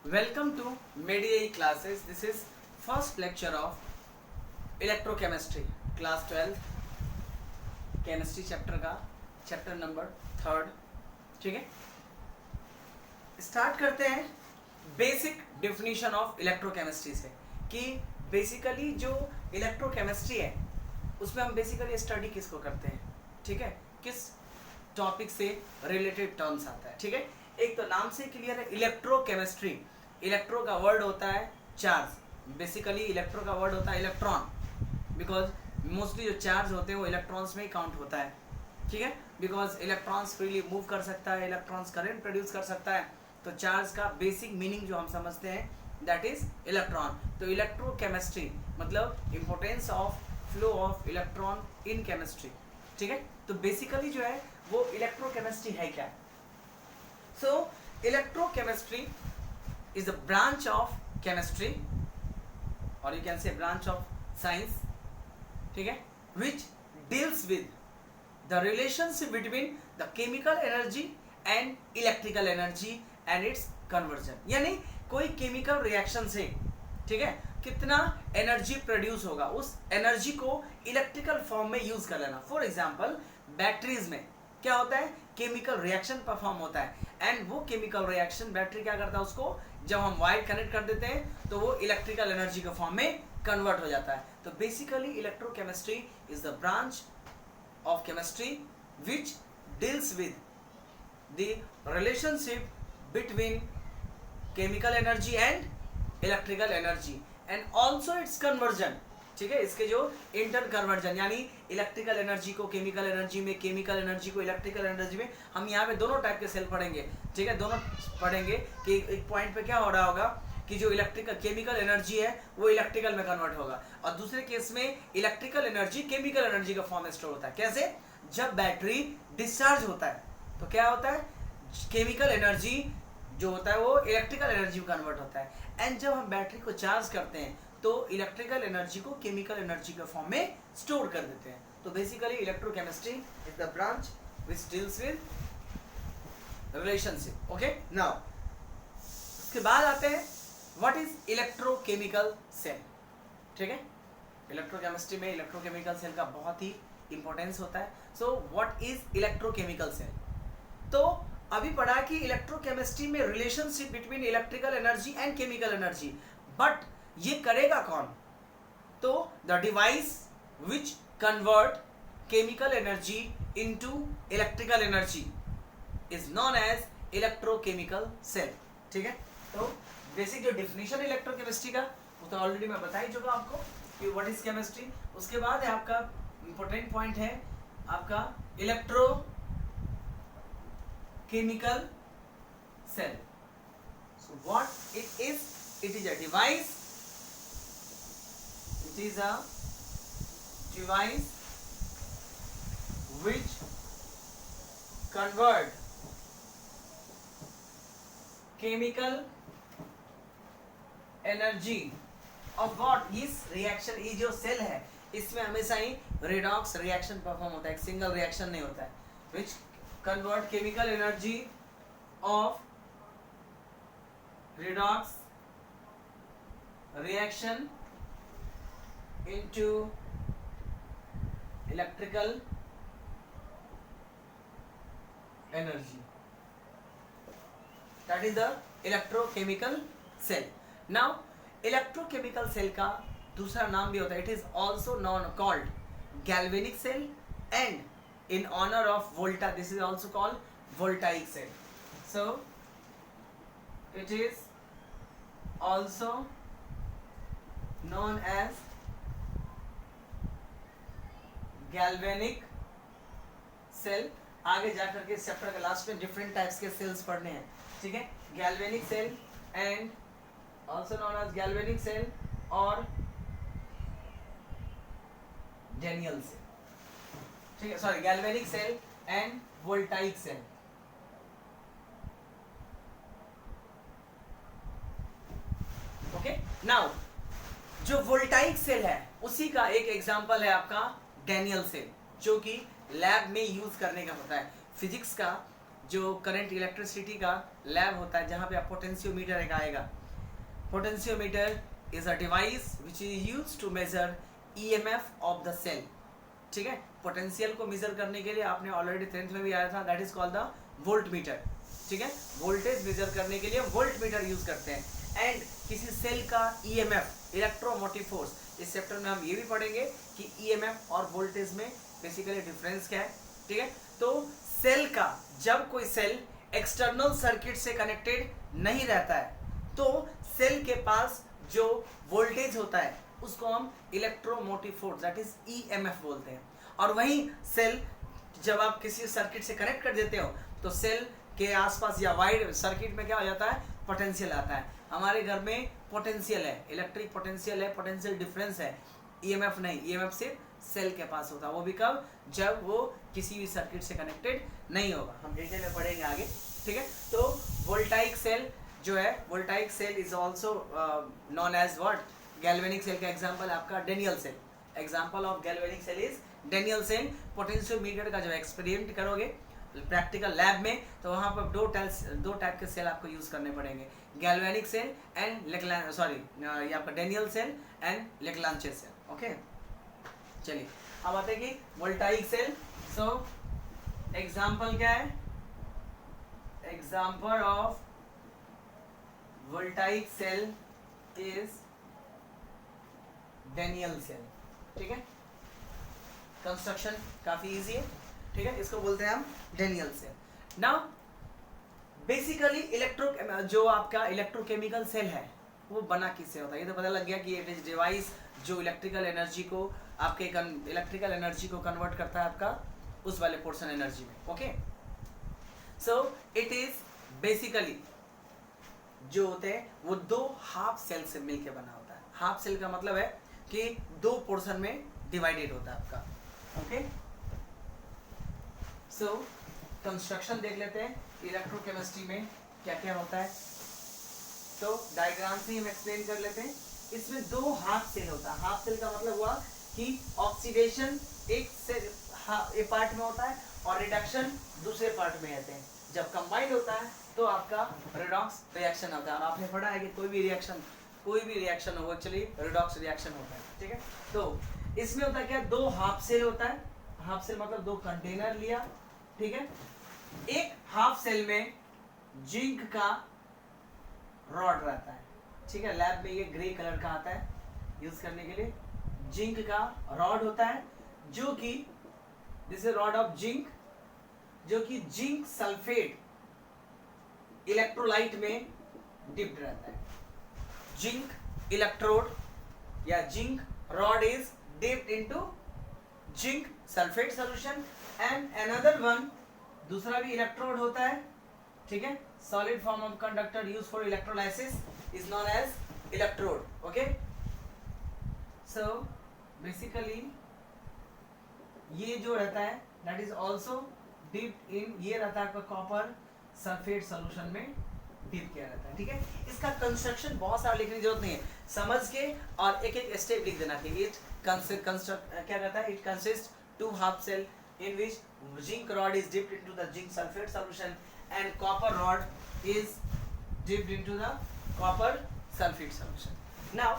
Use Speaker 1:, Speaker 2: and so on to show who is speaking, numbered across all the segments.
Speaker 1: Welcome to MEDIA classes. This is first lecture of electrochemistry, class 12, chemistry chapter का chapter number 3rd. ठीक है, start करते हैं basic definition of electrochemistry से कि बेसिकली जो इलेक्ट्रोकेमिस्ट्री है उसमें हम बेसिकली स्टडी किसको करते हैं. ठीक है, किस टॉपिक से रिलेटेड टर्म्स आता है. ठीक है, एक तो नाम से क्लियर है इलेक्ट्रोकेमिस्ट्री. इलेक्ट्रो का वर्ड होता है चार्ज, बेसिकली इलेक्ट्रो का वर्ड होता है इलेक्ट्रॉन, बिकॉज मोस्टली जो चार्ज होते हैं वो इलेक्ट्रॉन्स में ही काउंट होता है. ठीक है, बिकॉज इलेक्ट्रॉन्स फ्रीली मूव कर सकता है, इलेक्ट्रॉन्स करंट प्रोड्यूस कर सकता है. तो चार्ज का बेसिक मीनिंग जो हम समझते हैं दैट इज इलेक्ट्रॉन. तो इलेक्ट्रोकेमिस्ट्री मतलब importance of flow of electron in chemistry. ठीक है, तो बेसिकली जो है वो इलेक्ट्रोकेमिस्ट्री है क्या. सो electrochemistry is a branch of chemistry or you can say branch of science, ठीक है, which deals with the relationship between the chemical energy and electrical energy and its conversion. यानी कोई केमिकल रिएक्शन से, ठीक है, कितना एनर्जी प्रोड्यूस होगा, उस एनर्जी को इलेक्ट्रिकल फॉर्म में यूज कर लेना. फॉर एग्जांपल बैटरीज में क्या होता है, केमिकल रिएक्शन परफॉर्म होता है एंड वो केमिकल रिएक्शन बैटरी क्या करता है, उसको जब हम वायर कनेक्ट कर देते हैं तो वो इलेक्ट्रिकल एनर्जी के फॉर्म में कन्वर्ट हो जाता है. तो basically electrochemistry is the branch of chemistry which deals with the relationship between chemical energy and electrical energy and also it's conversion. ठीक है, इसके जो इंटर कन्वर्जन यानी इलेक्ट्रिकल एनर्जी को केमिकल एनर्जी में, केमिकल एनर्जी को इलेक्ट्रिकल एनर्जी में. हम यहाँ पे दोनों टाइप के सेल पढ़ेंगे. ठीक है, दोनों पढ़ेंगे कि एक पॉइंट पे क्या हो रहा होगा कि जो इलेक्ट्रिकल केमिकल एनर्जी है वो इलेक्ट्रिकल में कन्वर्ट होगा और दूसरे केस में इलेक्ट्रिकल एनर्जी केमिकल एनर्जी का फॉर्म में स्टोर होता है. कैसे, जब बैटरी डिस्चार्ज होता है तो क्या होता है, केमिकल एनर्जी जो होता है वो इलेक्ट्रिकल एनर्जी में कन्वर्ट होता है एंड जब हम बैटरी को चार्ज करते हैं तो इलेक्ट्रिकल एनर्जी को केमिकल एनर्जी के फॉर्म में स्टोर कर देते हैं. तो basically electrochemistry is the branch which deals with relationship. Okay, now उसके बाद आते हैं व्हाट इज इलेक्ट्रोकेमिकल सेल. ठीक है, इलेक्ट्रोकेमिस्ट्री में इलेक्ट्रोकेमिकल सेल का बहुत ही इंपॉर्टेंस होता है. So what is electrochemical cell. तो अभी पढ़ा कि इलेक्ट्रोकेमिस्ट्री में relationship between electrical energy and chemical energy, but ये करेगा कौन. तो the device which convert chemical energy into electrical energy is known as electrochemical cell. ठीक है, तो बेसिक जो डिफिनेशन इलेक्ट्रोकेमिस्ट्री का वो तो ऑलरेडी मैं बता ही चुका आपको कि व्हाट इज केमिस्ट्री. उसके बाद है आपका इंपॉर्टेंट पॉइंट है आपका electro chemical cell. So what it is? It is a device. It is a device which convert chemical energy of what is reaction. ये जो सेल है इसमें हमेशा ही रेडॉक्स रिएक्शन परफॉर्म होता है, एक सिंगल रिएक्शन नहीं होता है. which convert chemical energy of redox reaction into electrical energy. That is the electrochemical cell. Now electrochemical cell का दूसरा नाम भी होता है. It is also known called galvanic cell and in honor of Volta this is also called voltaic cell. So it is also known as galvanic cell. आगे जाकर के chapter के लास्ट में डिफरेंट टाइप्स के सेल्स पढ़ने हैं. ठीक है, galvanic cell and also known as galvanic cell और Daniell cell. ठीक है, sorry, galvanic cell and voltaic cell. Okay, now जो वोल्टाइक सेल है उसी का एक एग्जांपल है आपका डैनियल सेल, जो कि लैब में यूज करने का होता है. फिजिक्स का जो करंट इलेक्ट्रिसिटी का लैब होता है जहाँ पे आप पोटेंशियोमीटर एक आएगा। Potentiometer is a device which is use to measure EMF of the cell. ठीक है, पोटेंशियल को मेजर करने के लिए आपने ऑलरेडी 10th में भी आया था, that is called the volt meter. ठीक है, वोल्टेज मेजर करने के लिए वोल्ट मीटर यूज करते हैं। एंड किसी सेल का ईएमएफ, इलेक्ट्रोमोटिव फोर्स, इस चैप्टर में हम ये भी पढ़ेंगे कि ईएमएफ और वोल्टेज में बेसिकली डिफरेंस क्या है। ठीक है, तो सेल का, जब कोई सेल एक्सटर्नल सर्किट से कनेक्टेड नहीं रहता है तो सेल के पास जो वोल्टेज होता है उसको हम electromotive force that is EMF बोलते हैं। और वही सेल जब आप किसी सर्किट से कनेक्ट कर देते हो तो सेल के आसपास या वाइड सर्किट में क्या हो जाता है, पोटेंशियल आता है। हमारे घर में पोटेंशियल है, इलेक्ट्रिक पोटेंशियल है, पोटेंशियल डिफरेंस है, ईएमएफ नहीं। ईएमएफ सिर्फ सेल के पास होता है, वो भी कब, जब वो किसी भी सर्किट से कनेक्टेड नहीं होगा। हम डिटेल में पढ़ेंगे आगे। ठीक है, तो वोल्टाइक सेल जो है, voltaic cell is also known as what, galvanic cell का एग्जांपल आपका Daniell cell. Example of galvanic cell is Daniell cell. Potentiometer का जब एक्सपेरिमेंट करोगे प्रैक्टिकल लैब में तो वहाँ पर दो टाइप के सेल आपको यूज करने पड़ेंगे, गैल्वेनिक सेल एंड ये आपका Daniell cell and Leclanche cell. Okay, चलिए अब आते हैं कि वोल्टाइक सेल। सो एग्जांपल क्या है, example of voltaic cell is Daniell cell. ठीक है, कंस्ट्रक्शन काफी इजी है। ठीक है, इसको बोलते हैं हम डेनियल सेल। नाउ बेसिकली जो आपका इलेक्ट्रोकेमिकल सेल है वो बना किससे होता है, ये तो पता लग गया कि इट इज डिवाइस जो इलेक्ट्रिकल एनर्जी को आपके इलेक्ट्रिकल एनर्जी को कन्वर्ट करता है आपका उस वाले पोर्शन एनर्जी में। Okay, so it is basically जो होते हैं वो दो हाफ सेल से मिलके बना होता है। हाफ सेल का मतलब है कि दो पोर्शन में डिवाइडेड होता है आपका। ओके, सो कंस्ट्रक्शन देख लेते हैं इलेक्ट्रोकेमिस्ट्री में क्या क्या होता है। तो डायग्राम से हम एक्सप्लेन कर लेते हैं। इसमें दो हाफ सेल होता है। हाफ सेल का मतलब हुआ कि ऑक्सीडेशन एक पार्ट में होता है और रिडक्शन दूसरे पार्ट में होते हैं। जब कंबाइंड होता है तो आपका रिडॉक्स रिएक्शन होता है। और आपने पढ़ा है कि कोई भी रिएक्शन हो एक्चुअली रिडॉक्स रिएक्शन होता है। ठीक है, तो इसमें होता है क्या, दो हाफ सेल होता है। हाफ सेल मतलब दो कंटेनर लिया। ठीक है, एक हाफ सेल में जिंक का रॉड रहता है। ठीक है, लैब में ये ग्रे कलर का आता है यूज करने के लिए। जिंक का रॉड होता है जो कि this is rod of zinc, जो कि जिंक सल्फेट इलेक्ट्रोलाइट में डिप्ड रहता है। जिंक इलेक्ट्रोड या zinc rod is dipped into zinc sulphate solution and another one, दूसरा भी इलेक्ट्रोड होता है। ठीक है, solid form of conductor use for electrolysis is known as electrode. Okay, so basically ये जो रहता है that is also dipped in, ये रहता है आपका कॉपर सल्फेट सॉल्यूशन में डिप किया रहता है। ठीक है, इसका कंस्ट्रक्शन बहुत सारा लिखने की जरूरत नहीं है, समझ के और एक एक स्टेप लिख देना चाहिए। इट कंस्ट्रक्ट क्या कहता है, it consist two half cell in which zinc rod is dipped into the zinc sulfate solution and copper rod is dipped into the copper sulfate solution. Now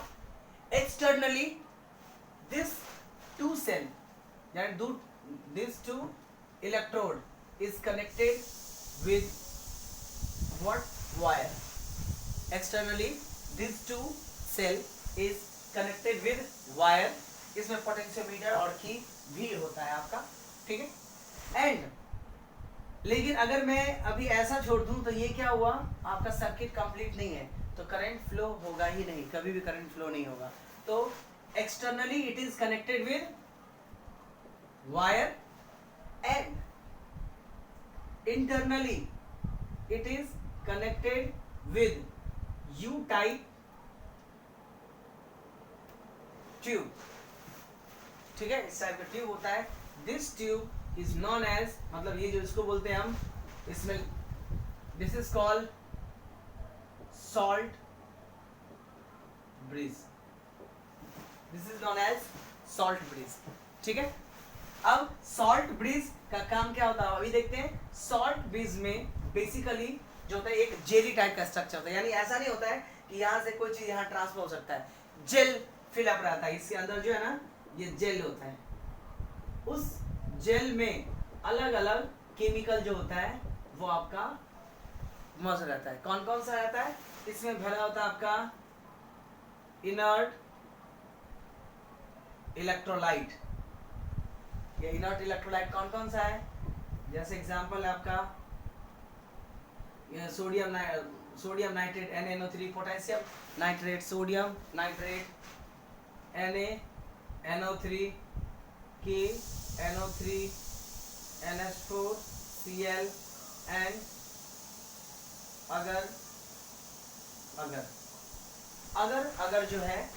Speaker 1: externally this two cell, that this two electrode is connected with what, wire. Externally this two cell is connected with wire. इसमें potentiometer और की भी होता है आपका। ठीक है, and लेकिन अगर मैं अभी ऐसा छोड़ दूं तो ये क्या हुआ, आपका सर्किट कंप्लीट नहीं है तो करंट फ्लो होगा ही नहीं, कभी भी करंट फ्लो नहीं होगा। तो externally it is connected with wire and internally it is connected with U type tube. ठीक है, इस टाइप का ट्यूब होता है। This tube is known as, मतलब ये जो इसको बोलते हैं हम, इसमें this is called salt bridge. This is known as salt bridge. ठीक है, अब सॉल्ट ब्रिज का काम क्या होता है अभी देखते हैं। सॉल्ट ब्रिज में बेसिकली जो होता है एक जेली टाइप का स्ट्रक्चर होता है, यानी ऐसा नहीं होता है कि यहाँ से कोई चीज यहाँ ट्रांसफर हो सकता है, जेल फिलअप रहता है इसके अंदर जो है ना, ये जेल होता है। उस जेल में अलग अलग केमिकल जो होता है वो आपका मौजूद रहता है। कौन कौन सा रहता है इसमें भरा होता है आपका इनर्ट इलेक्ट्रोलाइट। ये इनर्ट इलेक्ट्रोलाइट कौन कौन सा है, जैसे एग्जांपल है आपका sodium nitrate NaNO3, potassium nitrate, sodium nitrate NaNO3, KNO3, NH4 Cl and अगर जो है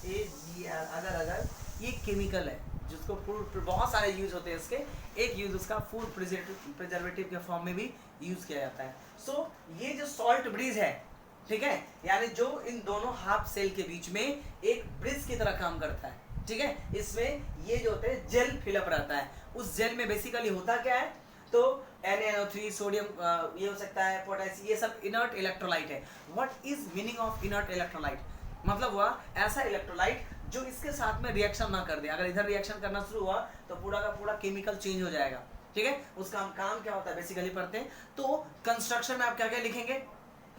Speaker 1: AgR, अगर ये केमिकल है जिसको फूड बहुत सारे यूज होते हैं इसके, एक यूज उसका फूड प्रिजर्वेटिव के फॉर्म में भी यूज किया जाता है। सो ये जो सॉल्ट ब्रिज है, ठीक है, यानी जो इन दोनों हाफ सेल के बीच में एक ब्रिज की तरह काम करता है, ठीक है। इसमें ये जो होते हैं जेल फिलअप रहता है, उस जेल में बेसिकली होता क्या है, तो NaNO3, सोडियम ये हो सकता है, पोटेशियम, ये सब इनर्ट इलेक्ट्रोलाइट है। What is meaning of inert electrolyte, मतलब हुआ ऐसा इलेक्ट्रोलाइट जो इसके साथ में रिएक्शन ना कर दे। अगर इधर रिएक्शन करना शुरू हुआ तो पूरा का पूरा केमिकल चेंज हो जाएगा, ठीक है। उसका हम काम क्या होता है बेसिकली पढ़ते हैं। तो कंस्ट्रक्शन में आप क्या क्या लिखेंगे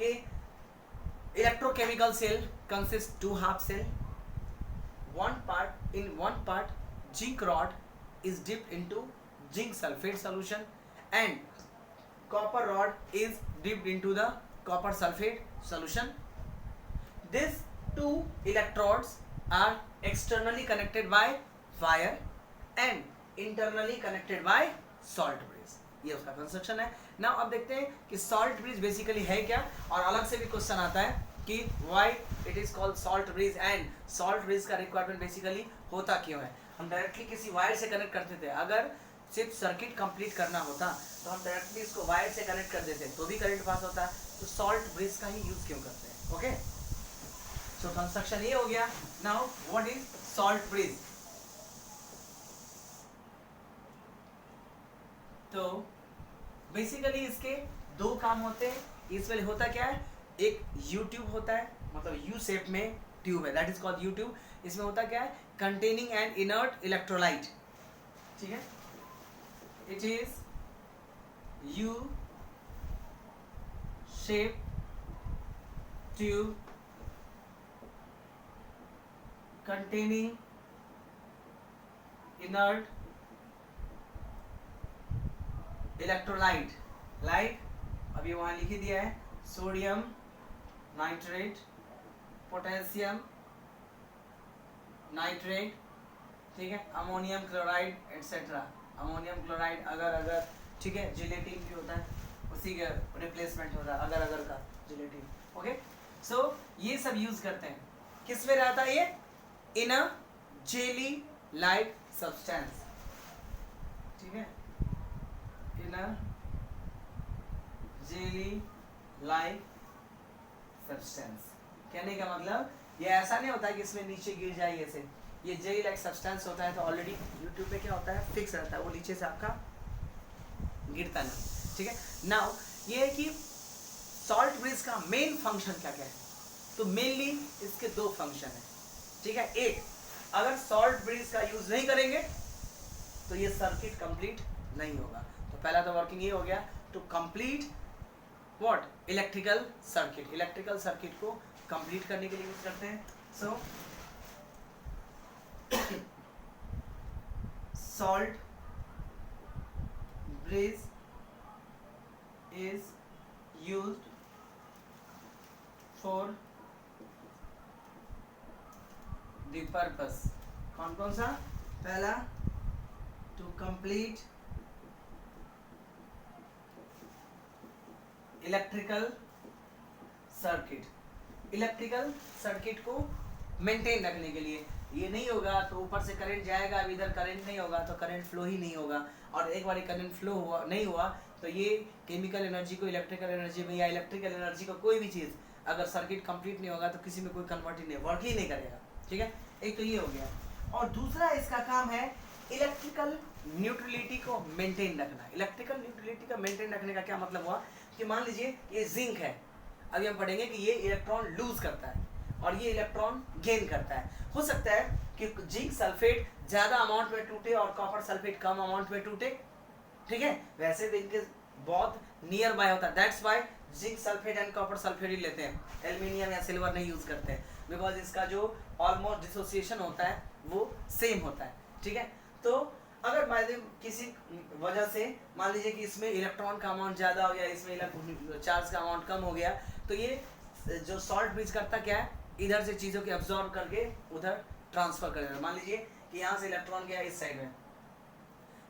Speaker 1: कि electrochemical cell consist two half cell, one part zinc rod is dipped into zinc sulfate solution and copper rod is dipped into the copper sulfate solution. These two electrodes are externally connected by wire and internally connected by salt bridge. ये उसका construction है। Now अब देखते हैं कि salt bridge basically है क्या, और अलग से भी क्वेश्चन आता है कि why it is called salt bridge and salt bridge का रिक्वायरमेंट बेसिकली होता क्यों है। हम डायरेक्टली किसी वायर से कनेक्ट करते थे, अगर सिर्फ सर्किट कंप्लीट करना होता तो हम डायरेक्टली इसको वायर से कनेक्ट कर देते तो भी करंट पास होता है। तो सॉल्ट ब्रिज का ही यूज क्यों करते हैं, ओके। सो कंस्ट्रक्शन ये हो गया। Now what is salt bridge, तो बेसिकली इसके दो काम होते हैं। इसमें होता क्या है, एक यू ट्यूब होता है, मतलब यू शेप में ट्यूब है, that is called you tube. इसमें होता क्या है, कंटेनिंग एन इनर्ट इलेक्ट्रोलाइट, ठीक है। It is U shape tube containing inert electrolyte, like अभी वहां लिख दिया है, सोडियम नाइट्रेट, पोटेशियम नाइट्रेट, ठीक है, ammonium chloride etcetera, ammonium chloride अगर, ठीक है, जिलेटिन भी होता है, उसी का रिप्लेसमेंट होता है अगर का जिलेटिन, ओके। सो ये सब यूज करते हैं, किस में रहता है ये, इन अ जेली लाइक सब्सटेंस, ठीक है, इन अ जेली लाइक सब्सटेंस। कहने का मतलब ये ऐसा नहीं होता है कि इसमें नीचे गिर जाए ऐसे, ये जेली लाइक सब्सटेंस होता है तो ऑलरेडी यूट्यूब पे क्या होता है, फिक्स रहता है, वो नीचे से आपका गिरता नहीं, ठीक है। नाउ ये है कि सॉल्ट ब्रिज का मेन फंक्शन क्या क्या है, तो मेनली इसके दो फंक्शन है, ठीक है। एक, अगर सॉल्ट ब्रिज का यूज नहीं करेंगे तो ये सर्किट कंप्लीट नहीं होगा। तो पहला तो वर्किंग ये हो गया, to complete what, electrical circuit को कंप्लीट करने के लिए यूज करते हैं। So salt bridge is used for the purpose, कौन कौन सा, पहला टू कंप्लीट इलेक्ट्रिकल सर्किट को मेंटेन रखने के लिए। ये नहीं होगा तो ऊपर से करंट जाएगा, अब इधर करंट नहीं होगा तो करंट फ्लो ही नहीं होगा, और एक बार करंट फ्लो हुआ नहीं हुआ तो ये केमिकल एनर्जी को इलेक्ट्रिकल एनर्जी में, या इलेक्ट्रिकल एनर्जी को कोई भी चीज़ अगर सर्किट कंप्लीट नहीं होगा तो किसी में कोई कन्वर्ट ही नहीं, वर्क ही नहीं करेगा, ठीक है। एक तो ये हो गया, और दूसरा इसका काम है इलेक्ट्रिकल न्यूट्रलिटी को मेंटेन रखना। इलेक्ट्रिकल न्यूट्रलिटी का मेंटेन रखने का क्या मतलब हुआ कि मान लीजिए ये जिंक है, अभी हम पढ़ेंगे कि ये इलेक्ट्रॉन लूज करता है और ये इलेक्ट्रॉन गेन करता है। हो सकता है कि जिंक सल्फेट ज्यादा अमाउंट में टूटे और कॉपर सल्फेट कम अमाउंट में टूटे, ठीक है, वैसे भी इनके बहुत नियर बाय होता है, that's why zinc sulphate and copper sulphate ही लेते हैं, एल्यूमिनियम या सिल्वर नहीं यूज करते हैं, बिकॉज इसका जो ऑलमोस्ट डिसोसिएशन होता है वो सेम होता है, ठीक है। तो अगर मान लीजिए किसी वजह से मान लीजिए कि इसमें इलेक्ट्रॉन का अमाउंट ज़्यादा हो गया, इसमें चार्ज का अमाउंट कम हो गया, तो ये जो सॉल्ट ब्रिज करता क्या है, इधर से चीज़ों को एब्जॉर्ब करके उधर ट्रांसफर कर देता। मान लीजिए कि यहाँ से इलेक्ट्रॉन गया इस साइड में,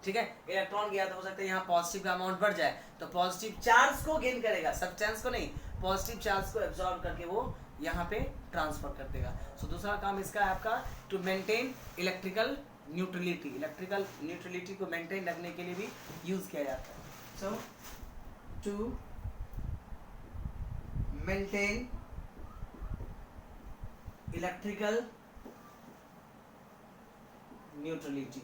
Speaker 1: ठीक है, इलेक्ट्रॉन गया तो हो सकता है यहाँ पॉजिटिव का अमाउंट बढ़ जाए, तो पॉजिटिव चार्ज को गेन करेगा, सब्सटेंस को नहीं, पॉजिटिव चार्ज को एब्जॉर्ब करके वो यहाँ पे ट्रांसफर कर देगा। सो दूसरा काम इसका है आपका to maintain electrical neutrality. Electrical neutrality को मेंटेन रखने के लिए भी यूज किया जाता है। So to maintain electrical neutrality,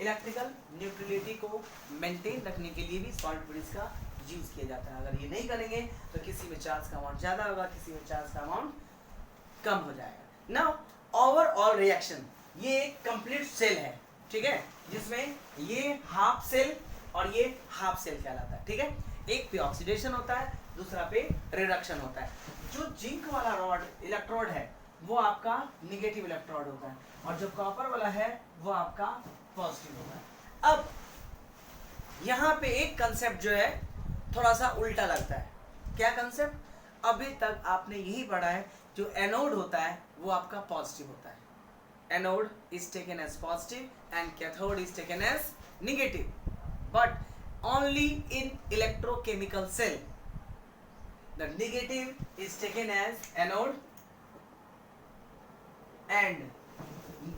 Speaker 1: electrical neutrality को मेंटेन रखने के लिए भी सॉल्ट ब्रिज का यूज किया जाता है। अगर ये नहीं करेंगे तो किसी में चार्ज का अमाउंट ज्यादा होगा, किसी में चार्ज का अमाउंट कम हो जाएगा। नाउ ओवरऑल रिएक्शन, ये एक कंप्लीट सेल है, ठीक है, जिसमें ये हाफ सेल और ये हाफ सेल कहलाता है, ठीक है। एक पे ऑक्सीडेशन होता है, दूसरा पे रिडक्शन होता है। जो जिंक वाला रॉड इलेक्ट्रोड है वो आपका निगेटिव इलेक्ट्रोड होता है और जो कॉपर वाला है वो आपका पॉजिटिव होता है। अब यहाँ पे एक कंसेप्ट जो है थोड़ा सा उल्टा लगता है। क्या कंसेप्ट? अभी तक आपने यही पढ़ा है जो एनोड होता है वो आपका पॉजिटिव होता है, anode is taken as positive and cathode is taken as negative, but only in electrochemical cell the negative is taken as anode and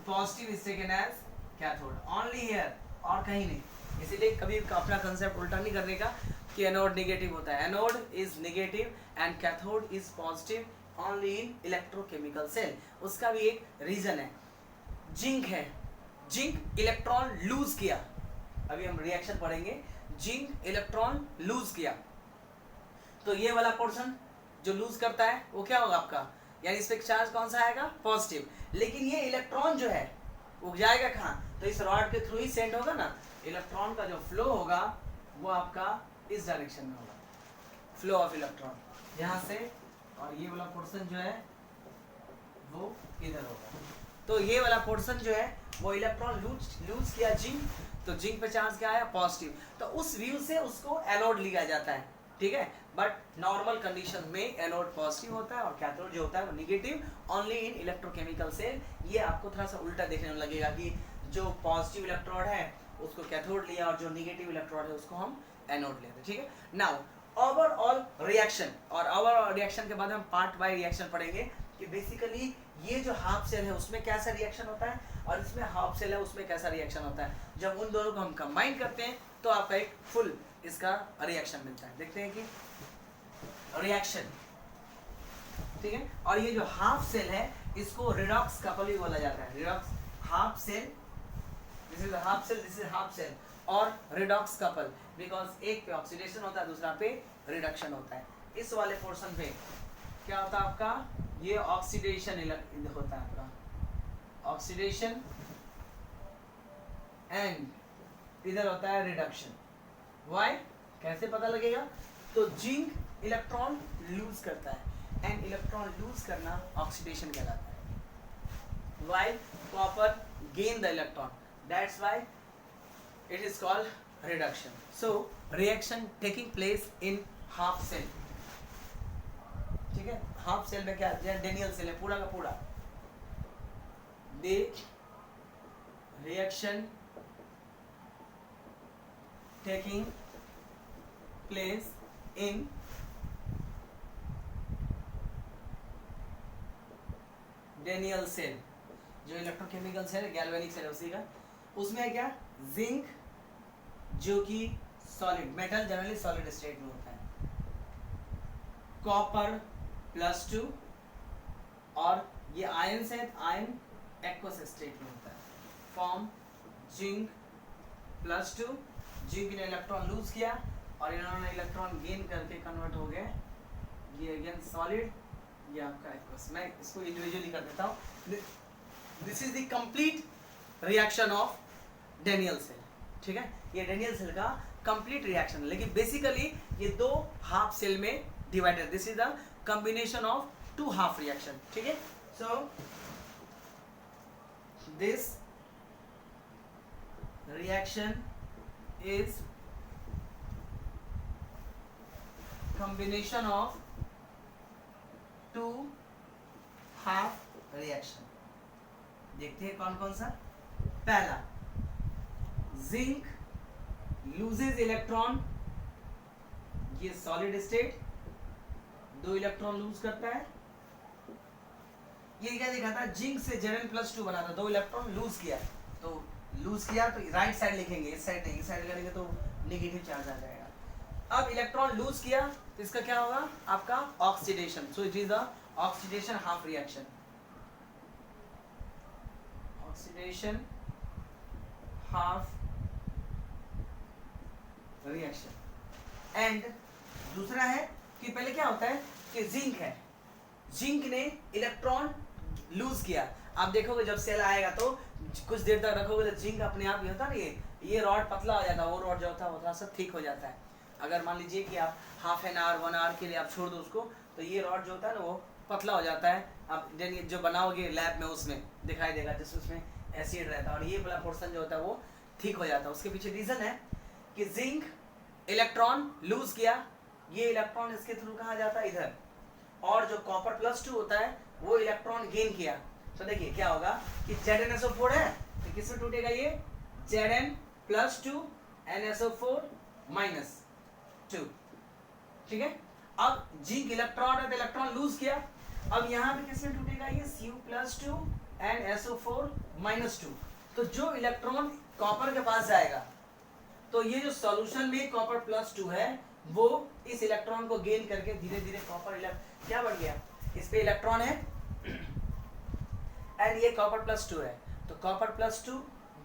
Speaker 1: positive is taken as cathode, only here, और कहीं नहीं। इसीलिए कभी अपना concept उल्टा नहीं करने का कि एनोड नेगेटिव होता है, anode is negative and cathode is positive only in electrochemical cell. उसका भी एक रीजन है, जिंक है, जिंक इलेक्ट्रॉन लूज किया, अभी हम रिएक्शन पढ़ेंगे, जिंक इलेक्ट्रॉन लूज किया तो ये वाला पोर्शन जो लूज करता है वो क्या होगा आपका, यानी इस पे चार्ज कौन सा आएगा, पॉजिटिव, लेकिन ये इलेक्ट्रॉन जो है वो जाएगा कहाँ, तो इस रॉड के थ्रू ही सेंड होगा ना, इलेक्ट्रॉन का जो फ्लो होगा वो आपका इस डायरेक्शन में होगा, फ्लो ऑफ इलेक्ट्रॉन यहाँ से, और ये वाला पोर्शन जो है वो इधर होगा। तो ये वाला पोर्शन जो है वो इलेक्ट्रॉन लूज किया जिंक, तो जिंक पे चार्ज क्या आया, पॉजिटिव, तो उस व्यू से उसको एनोड लिया जाता है, ठीक है। बट नॉर्मल कंडीशन में एनोड पॉजिटिव होता है और कैथोड जो होता है वो negative only in electrochemical cell. ये आपको थोड़ा सा उल्टा देखने में लगेगा कि जो पॉजिटिव इलेक्ट्रोड है उसको कैथोड लिया और जो नेगेटिव इलेक्ट्रोड है उसको हम एनोड लेते हैं, ठीक है। नाउ ओवरऑल रिएक्शन, और ओवरऑल रिएक्शन के बाद हम पार्ट बाय रिएक्शन पढ़ेंगे कि बेसिकली ये जो हाफ सेल है उसमें कैसा रिएक्शन होता है और इसमें हाफ सेल है उसमें कैसा रिएक्शन होता है। जब उन दोनों को हम कंबाइन करते हैं तो आपका एक फुल इसका रिएक्शन मिलता है। देखते हैं कि रिएक्शन, ठीक है, और ये जो हाफ सेल है इसको रिडॉक्स कपल भी बोला जाता है, redox half cell, this is half cell, this is half cell, और रिडॉक्स कपल, बिकॉज एक पे ऑक्सीडेशन होता है दूसरा पे रिडक्शन होता है। इस वाले पोर्शन पे क्या होता है आपका, ये ऑक्सीडेशन होता है आपका, ऑक्सीडेशन, एंड इधर होता है रिडक्शन। व्हाई, कैसे पता लगेगा, तो जिंक इलेक्ट्रॉन लूज करता है एंड इलेक्ट्रॉन लूज करना ऑक्सीडेशन कहलाता है, while copper gain the electron, that's why it is called reduction. So reaction taking place in half cell, ठीक है, हाफ सेल में क्या, डेनियल सेल है पूरा का पूरा, the reaction taking place in Daniell cell, जो इलेक्ट्रोकेमिकल सेल है, गैल्वेनिक सेल है उसी का, उसमें है क्या, जिंक जो कि solid metal, generally solid state में होता है, कॉपर +2, और ये आयंस है, आयन एक्वस स्टेट में होता है, फॉर्म जिंक +2, जिंक ने इलेक्ट्रॉन लूज किया और इन्होंने इलेक्ट्रॉन गेन करके कन्वर्ट हो गए, ये अगेन सॉलिड, ये आपका एक्वस। मैं इसको इंडिविजुअली कर देता हूँ। This is the complete reaction of Daniell cell, ठीक है, ये डेनियल सेल का कंप्लीट रिएक्शन है। लेकिन बेसिकली ये दो हाफ सेल में divided, this is the combination of two half reaction, ठीक है। So this reaction is combination of two half reaction। देखते हैं कौन कौन सा। पहला, जिंक लूजेज इलेक्ट्रॉन, ये सॉलिड स्टेट, 2 इलेक्ट्रॉन लूज करता है। ये क्या दिखा था, जिंक से Zn+2 बना था, 2 इलेक्ट्रॉन लूज किया, तो लूज किया तो राइट साइड लिखेंगे, इस साइड नहीं, इस साइड करेंगे तो नेगेटिव चार्ज आ जाएगा। अब इलेक्ट्रॉन लूज किया तो इसका क्या होगा, आपका oxidation. So it is the oxidation half reaction, oxidation half reaction. And दूसरा है कि पहले क्या होता है कि जिंक है, जिंक ने इलेक्ट्रॉन लूज किया। आप देखोगे जब सेल आएगा तो कुछ देर तक रखोगे तो जिंक अपने आप होता ना, ये रॉड पतला हो जाता है, वो रॉड जो होता है वो थोड़ा सा थिक हो जाता है। अगर मान लीजिए कि आप हाफ एन आवर 1 आवर के लिए आप छोड़ दो उसको, तो ये रॉड जो होता है ना वो पतला हो जाता है। आप जो बनाओगे लैब में उसमें दिखाई देगा, जिसमें उसमें एसिड रहता है, और ये वाला पोर्शन जो होता है वो थिक हो जाता है। उसके पीछे रीजन है कि जिंक इलेक्ट्रॉन लूज किया, ये इलेक्ट्रॉन इसके थ्रू कहाँ जाता है, इधर, और जो कॉपर+2 होता है वो इलेक्ट्रॉन गेन किया। तो देखिए क्या होगा कि ZnSO4 है तो किसमें टूटेगा, ये Zn+2 NSO4-2, ठीक है। अब जिंक इलेक्ट्रॉन है तो इलेक्ट्रॉन लूज किया, अब यहाँ पे किसमें टूटेगा, ये Cu+2 NSO4-2। तो जो इलेक्ट्रॉन कॉपर के पास जाएगा, तो ये जो सॉल्यूशन में कॉपर+2 है वो इस इलेक्ट्रॉन को गेन करके धीरे धीरे कॉपर क्या बन गया, इस पे इलेक्ट्रॉन है एंड ये कॉपर+2 है, तो कॉपर+2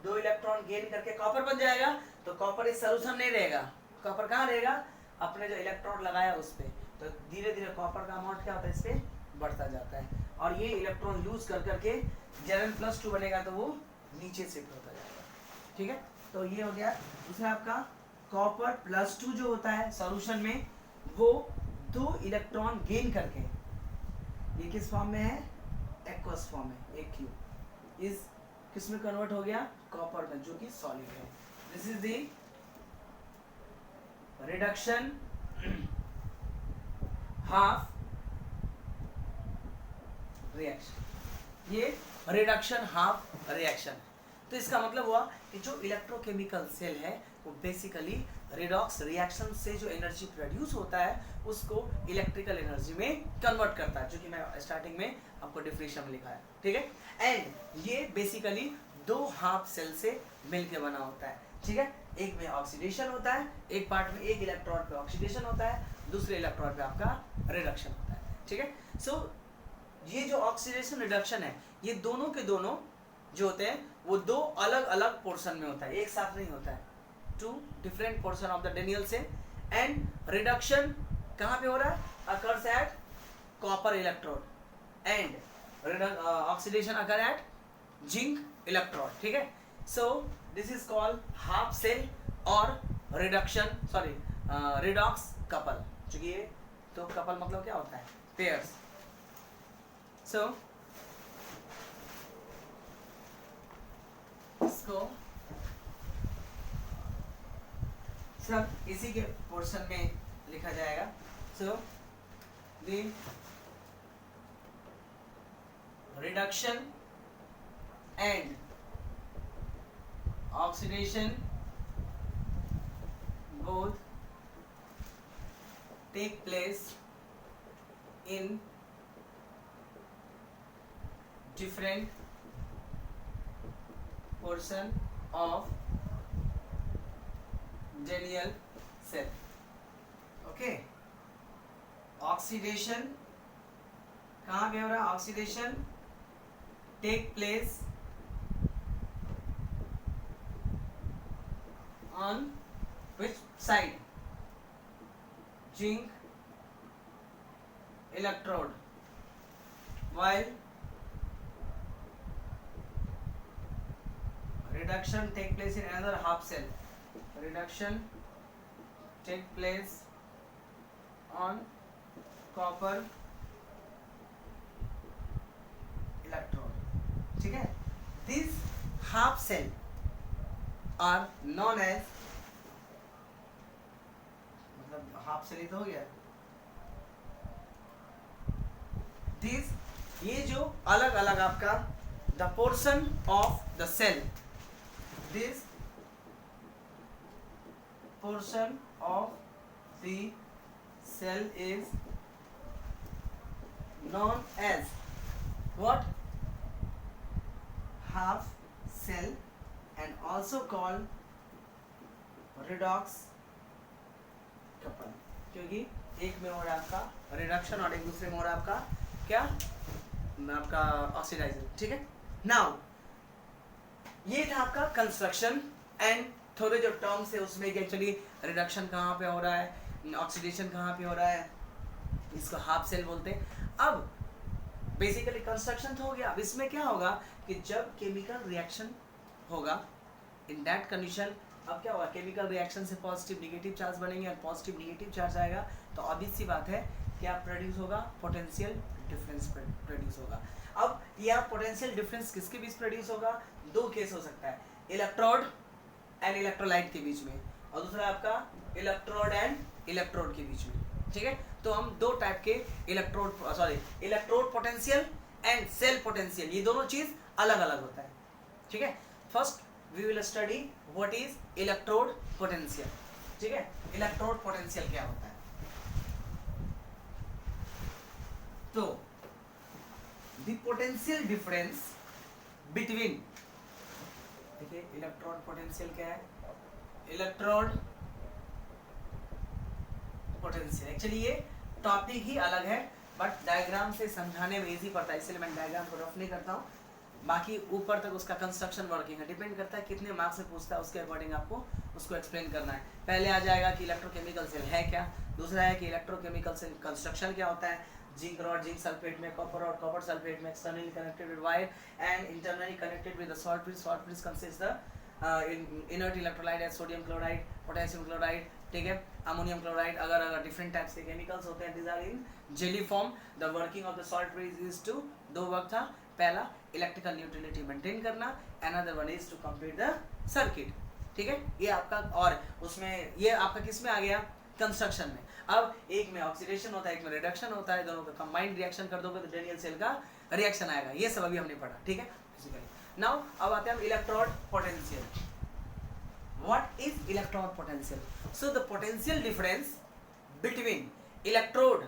Speaker 1: 2 इलेक्ट्रॉन गेन करके कॉपर बन जाएगा। तो कॉपर इस सॉल्यूशन नहीं रहेगा, कॉपर कहाँ रहेगा, अपने जो इलेक्ट्रॉन लगाया उस पे। तो धीरे धीरे कॉपर का अमाउंट क्या होता है, इस पे बढ़ता जाता है, और ये इलेक्ट्रॉन लूज कर करके Zn+2 बनेगा तो वो नीचे शिफ्ट होता जाएगा, ठीक है। तो ये हो गया। दूसरा आपका कॉपर+2 जो होता है सॉल्यूशन में, वो 2 इलेक्ट्रॉन गेन करके, ये किस फॉर्म में है, एक्वस फॉर्म में, AQ, इस किस में कन्वर्ट हो गया, कॉपर में, जो कि सॉलिड है। This is the reduction half reaction, ये रिडक्शन हाफ रिएक्शन। तो इसका मतलब हुआ कि जो इलेक्ट्रोकेमिकल सेल है वो बेसिकली रिडॉक्स रिएक्शन से जो एनर्जी प्रोड्यूस होता है उसको इलेक्ट्रिकल एनर्जी में कन्वर्ट करता है, जो कि मैं स्टार्टिंग में आपको डिफिनेशन में लिखा है, ठीक है। एंड ये बेसिकली 2 हाफ सेल से मिलके बना होता है, ठीक है। एक में ऑक्सीडेशन होता है, एक पार्ट में एक इलेक्ट्रॉन पे ऑक्सीडेशन होता है, दूसरे इलेक्ट्रॉन पे आपका रिडक्शन होता है, ठीक है। सो ये जो ऑक्सीडेशन रिडक्शन है, ये दोनों के दोनों जो होते हैं वो 2 अलग अलग पोर्शन में होता है, एक साथ नहीं होता है, 2 different portion of the Daniell cell. And reduction कहाँ पे हो रहा है, occurs at copper electrode, and oxidation occur at zinc electrode, ठीक है। So this is called half cell और रिडॉक्स कपल। चूंकि ये तो कपल मतलब क्या होता है, पेयर्स। सो इसको सब इसी के पोर्शन में लिखा जाएगा। So the reduction and oxidation both take place in different portion of Daniell cell. Okay, oxidation कहाँ पे हो रहा है, oxidation take place on which side? Zinc electrode, while reduction take place in another half cell. Reduction take place on copper electrode. ठीक है? These half cell are known as, मतलब half cell ही तो हो गया. These, ये जो अलग अलग आपका the portion of the cell, this portion of the cell is known as what? Half cell, and also called redox couple, क्योंकि एक में हो रहा है आपका रिडक्शन और एक दूसरे में हो रहा है आपका क्या, आपका ऑक्सीडाइजर. ठीक है. नाउ ये था आपका कंस्ट्रक्शन एंड थोड़े जो टर्म्स है उसमें कि एक्चुअली रिडक्शन कहाँ पे हो रहा है, ऑक्सीडेशन कहाँ पे हो रहा है, इसको हाफ सेल बोलते हैं. अब बेसिकली कंस्ट्रक्शन तो हो गया. अब इसमें क्या होगा कि जब केमिकल रिएक्शन होगा इन दैट कंडीशन, अब क्या होगा, केमिकल रिएक्शन से पॉजिटिव नेगेटिव चार्ज बनेंगे और पॉजिटिव नेगेटिव चार्ज आएगा तो ऑब्वियस सी बात है क्या प्रोड्यूस होगा, पोटेंशियल डिफरेंस प्रोड्यूस होगा. अब यह पोटेंशियल डिफरेंस किसके बीच प्रोड्यूस होगा? दो केस हो सकता है, इलेक्ट्रोड एंड इलेक्ट्रोलाइट के बीच में, और दूसरा आपका इलेक्ट्रोड एंड इलेक्ट्रोड के बीच में. ठीक है. तो हम दो टाइप के electrode potential and cell potential, ये दोनों चीज अलग अलग होता है. ठीक है. First we will study what is electrode potential. ठीक है. इलेक्ट्रोड पोटेंशियल क्या होता है? तो द पोटेंशियल डिफरेंस बिटवीन, देखिए इलेक्ट्रोड पोटेंशियल क्या है, इलेक्ट्रोड पोटेंशियल. एक्चुअली ये टॉपिक ही अलग है बट डायग्राम से समझाने में इजी पड़ता है, इसलिए मैं डायग्राम को रफ नहीं करता हूँ. बाकी ऊपर तक उसका कंस्ट्रक्शन वर्किंग है, डिपेंड करता है कितने मार्क्स से पूछता है उसके अकॉर्डिंग आपको उसको एक्सप्लेन करना है. पहले आ जाएगा कि इलेक्ट्रोकेमिकल सेल है क्या, दूसरा है कि इलेक्ट्रोकेमिकल सेल कंस्ट्रक्शन क्या होता है, जिंक रॉड जिंक सल्फेट में, कॉपर रॉड कॉपर सल्फेट में, externally connected with wire and internally connected with the salt bridge consist the inert electrolyte as sodium chloride, potassium chloride. ठीक है. Ammonium chloride, अगर different types के chemicals होते हैं, these are in jelly form. The working of the salt bridge is two, दो work था, पहला electrical neutrality maintain करना, another one is to complete the circuit. ठीक है. ये आपका, और उसमें ये आपका किस में आ गया, कंस्ट्रक्शन में. अब एक में ऑक्सीडेशन होता है, एक में रिडक्शन होता है, दोनों का कंबाइंड रिएक्शन कर दोगे तो डेनियल सेल का रिएक्शन आएगा. ये सब अभी हमने पढ़ा. ठीक है. नाउ अब आते हैं हम electrode potential. What is electrode potential? So the potential difference between electrode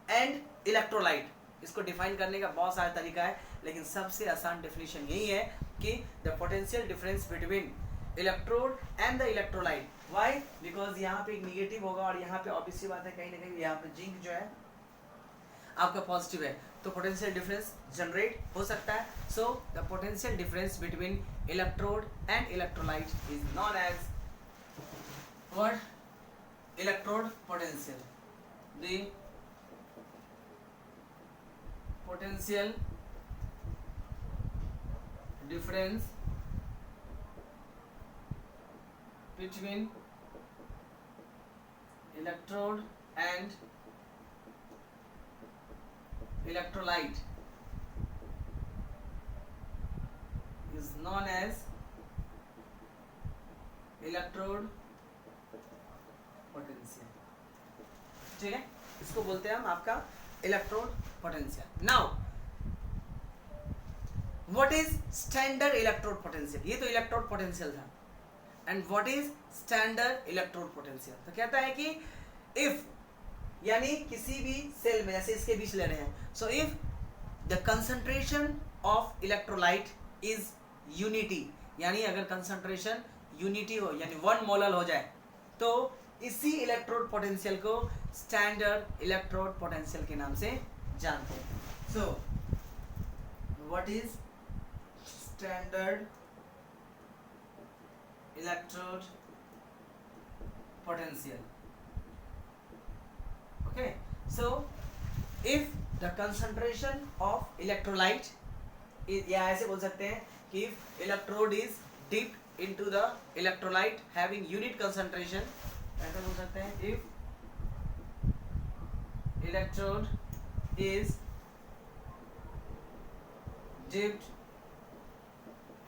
Speaker 1: and electrolyte, इसको डिफाइन करने का बहुत सारा तरीका है लेकिन सबसे आसान डेफिनेशन यही है कि the potential difference between electrode and the electrolyte. Why? Because यहाँ पे एक निगेटिव होगा और यहाँ पे ऑब्वियस सी बात है कहीं ना कहीं यहाँ पे जिंक जो है आपका पॉजिटिव है तो पोटेंशियल डिफरेंस जनरेट हो सकता है. So the potential difference between electrode and electrolyte is known as what? Electrode potential. The potential difference between electrode and electrolyte is known as electrode potential. ठीक है. इसको बोलते हैं हम आपका electrode potential. Now what is standard electrode potential? ये तो electrode potential था. And what is standard electrode potential? तो कहता है कि इफ, यानी किसी भी सेल में, जैसे इसके बीच ले रहे हैं, so if the concentration of electrolyte is unity, यानी अगर कंसंट्रेशन यूनिटी हो यानी 1 मोलर हो जाए तो इसी इलेक्ट्रोड पोटेंशियल को स्टैंडर्ड इलेक्ट्रोड पोटेंशियल के नाम से जानते हैं. सो what is standard electrode potential. Okay, so if the concentration of electrolyte is, या ऐसे बोल सकते हैं कि if electrode is dipped into the electrolyte having unit concentration, ऐसा बोल सकते हैं if electrode is dipped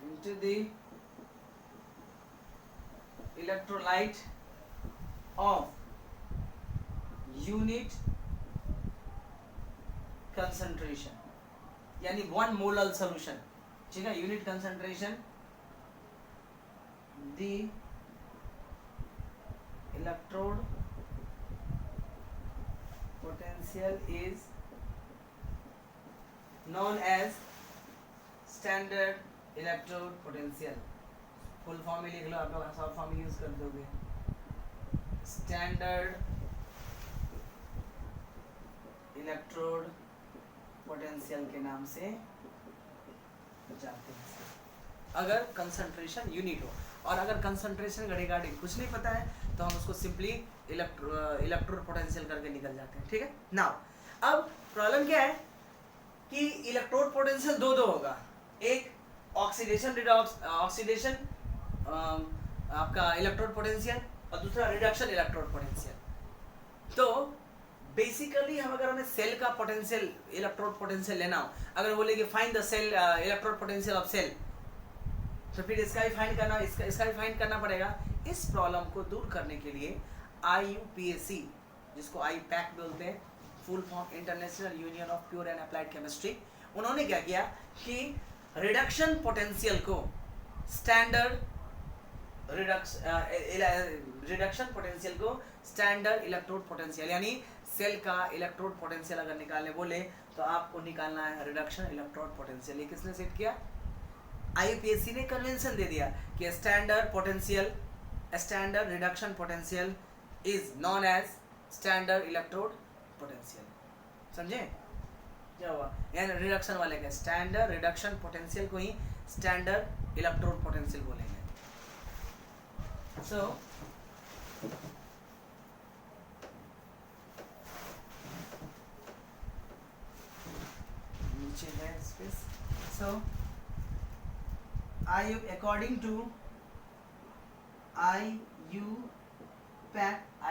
Speaker 1: into the electrolyte of unit concentration, यानी 1 मोलर solution, ठीक है, unit concentration, the electrode potential is known as standard electrode potential. Full form में लिख लो, आप लोग शॉर्ट फॉर्म यूज कर दोगे, स्टैंडर्ड इलेक्ट्रोड पोटेंशियल के नाम से जानते हैं अगर कंसंट्रेशन यूनिट हो। और अगर कंसंट्रेशन के रिगार्डिंग कुछ नहीं पता है तो हम उसको सिंपली इलेक्ट्रोड पोटेंशियल करके निकल जाते हैं, ठीक है। नाउ अब प्रॉब्लम क्या है कि इलेक्ट्रोड पोटेंशियल दो होगा, एक ऑक्सीडेशन आपका इलेक्ट्रोड पोटेंशियल और दूसरा रिडक्शन इलेक्ट्रोड पोटेंशियल। तो बेसिकली हम अगर हमें सेल का पोटेंशियल इलेक्ट्रोड पोटेंशियल लेना हो, अगर बोले कि find the cell electrode potential of cell, तो फिर इसका भी फाइंड करना, इसका भी फाइंड करना पड़ेगा। इस प्रॉब्लम को दूर करने के लिए IUPAC, जिसको IUPAC बोलते हैं, full form international union of pure and applied chemistry, उन्होंने क्या किया कि रिडक्शन पोटेंशियल को स्टैंडर्ड रिडक्शन पोटेंशियल को स्टैंडर्ड इलेक्ट्रोड पोटेंशियल, यानी सेल का इलेक्ट्रोड पोटेंशियल अगर निकालने बोले तो आपको निकालना है रिडक्शन इलेक्ट्रोड पोटेंशियल। ये किसने सेट किया? IUPAC ने कन्वेंशन दे दिया कि standard potential, standard reduction potential is known as standard electrode potential. समझे क्या हुआ? यानी रिडक्शन वाले का स्टैंडर्ड रिडक्शन पोटेंशियल को ही स्टैंडर्ड इलेक्ट्रोड पोटेंशियल बोलेंगे। So नीचे है space. So according to